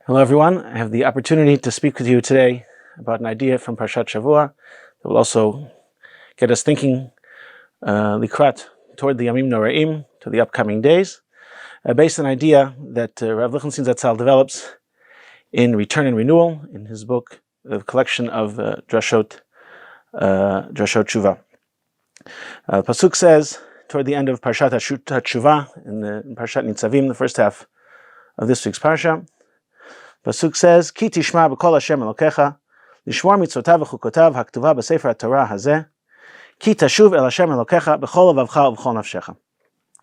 Hello everyone, I have the opportunity to speak with you today about an idea from Parashat Shavua that will also get us thinking likrat toward the Yamim Noraim, to the upcoming days, based on an idea that Rav Lichtenstein Zatzal develops in Return and Renewal, in his book, the collection of Drashot Tshuva. Pasuk says, toward the end of Parashat Tshuva, in Parashat Nitzavim, the first half of this week's Parasha, Pasuk says, Ki tishma b'kol Hashem Elokecha, lishmor mitzvotav v'chukotav haktuva b'sefer Torah hazeh, Ki tashuv el Hashem Elokecha b'chol levavcha u'b'chol nafshecha.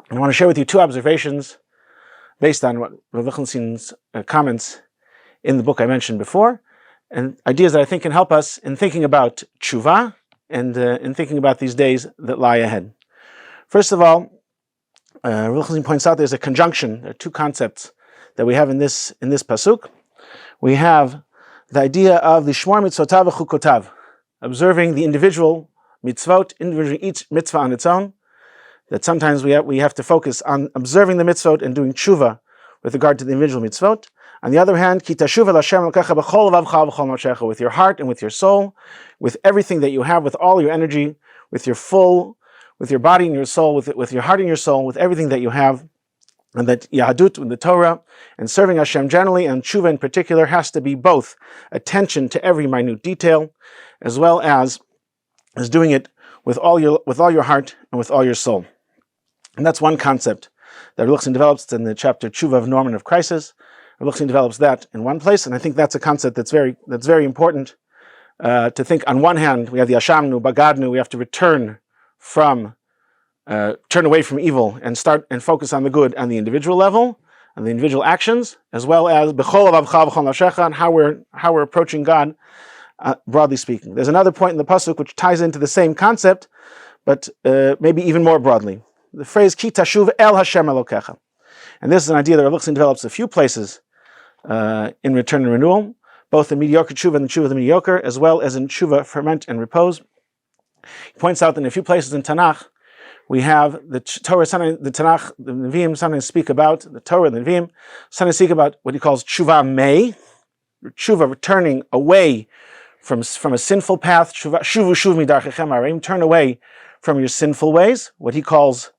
I want to share with you two observations based on what Rav Lichtenstein's comments in the book I mentioned before, and ideas that I think can help us in thinking about tshuva and in thinking about these days that lie ahead. First of all, Rav Lichtenstein points out there's a conjunction. There are two concepts that we have in this pasuk. We have the idea of the shmor mitzvotav v'chukotav, observing the individual mitzvot, each mitzvah on its own, that sometimes we have to focus on observing the mitzvot and doing tshuva with regard to the individual mitzvot. On the other hand, ki tashuv el Hashem Elokecha b'chol levavcha v'chol nafshecha, with your heart and with your soul, with everything that you have, with all your energy, with your body and your soul, with your heart and your soul, with everything that you have. And that Yahadut, with the Torah, and serving Hashem generally, and tshuva in particular, has to be both attention to every minute detail, as well as doing it with all your heart and with all your soul. And that's one concept that Rav Lichtenstein develops in the chapter Tshuva of Norman of Crisis. Rav Lichtenstein develops that in one place, and I think that's a concept that's very important to think. On one hand, we have the Ashamnu, Bagadnu, we have to turn away from evil and start and focus on the good on the individual level, on the individual actions, as well as b'chol levavcha v'chol nafshecha, and how we're approaching God, broadly speaking. There's another point in the pasuk which ties into the same concept, but maybe even more broadly. The phrase ki tashuv el Hashem Elokecha, and this is an idea that Rav Lichtenstein develops a few places in Return and Renewal, both in mediocre tshuva and the tshuva of the mediocre, as well as in tshuva ferment and repose. He points out that in a few places in Tanakh, we have the Torah, the Tanakh, the Nevi'im sometimes speak about, the Torah, the Nevi'im sometimes speak about what he calls tshuva mei, tshuva returning away from a sinful path, shuvu shuv midarchechem hareim, turn away from your sinful ways, what he calls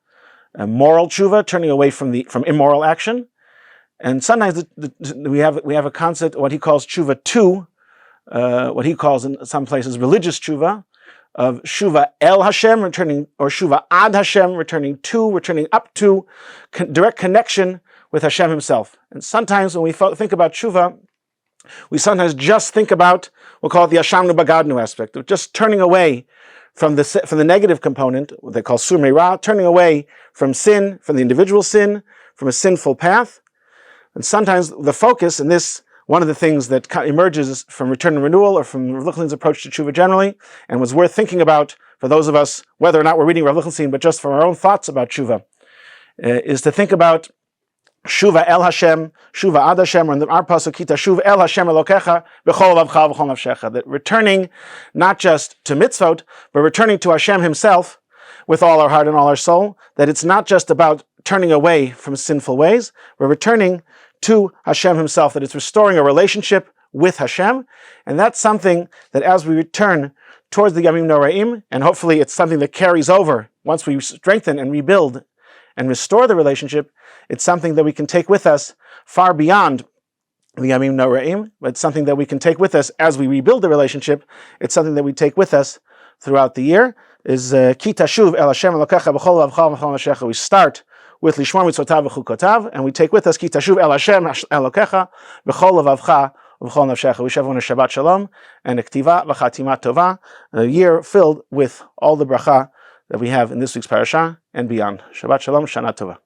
moral tshuva, turning away from immoral action. And sometimes we have a concept, what he calls tshuva tu, what he calls in some places religious tshuva, of shuva el Hashem, returning, or shuva ad Hashem, returning up to direct connection with Hashem himself. And sometimes when we think about shuva, we sometimes just think about, we'll call it the Ashamnu Bagadnu aspect, of just turning away from the negative component, what they call surmei ra, turning away from sin, from the individual sin, from a sinful path. And sometimes the focus in this, one of the things that emerges from Return and Renewal, or from Rav Lichtenstein's approach to tshuva generally, and was worth thinking about for those of us, whether or not we're reading Rav Lichtenstein, but just for our own thoughts about tshuva, is to think about shuva el Hashem, shuva ad Hashem, or in our pasuk, ki tashuv el Hashem Elokecha b'chol levavcha v'chol nafshecha, that returning not just to mitzvot, but returning to Hashem himself with all our heart and all our soul, that it's not just about turning away from sinful ways, we're returning to Hashem himself, that it's restoring a relationship with Hashem. And that's something that as we return towards the Yamim Noraim, and hopefully it's something that carries over once we strengthen and rebuild and restore the relationship, it's something that we can take with us far beyond the Yamim Noraim, but it's something that we can take with us as we rebuild the relationship. It's something that we take with us throughout the year, is ki tashuv el Hashem Elokecha b'chol levavcha v'chol nafshecha. We start with lishmor mitzvotav v'chukotav, and we take with us ki tashuv el Hashem Elokecha b'chol levavcha v'chol nafshecha. We shall have a Shabbat Shalom and a ktiva v'chatima tova, a year filled with all the bracha that we have in this week's parasha and beyond. Shabbat Shalom, Shana Tova.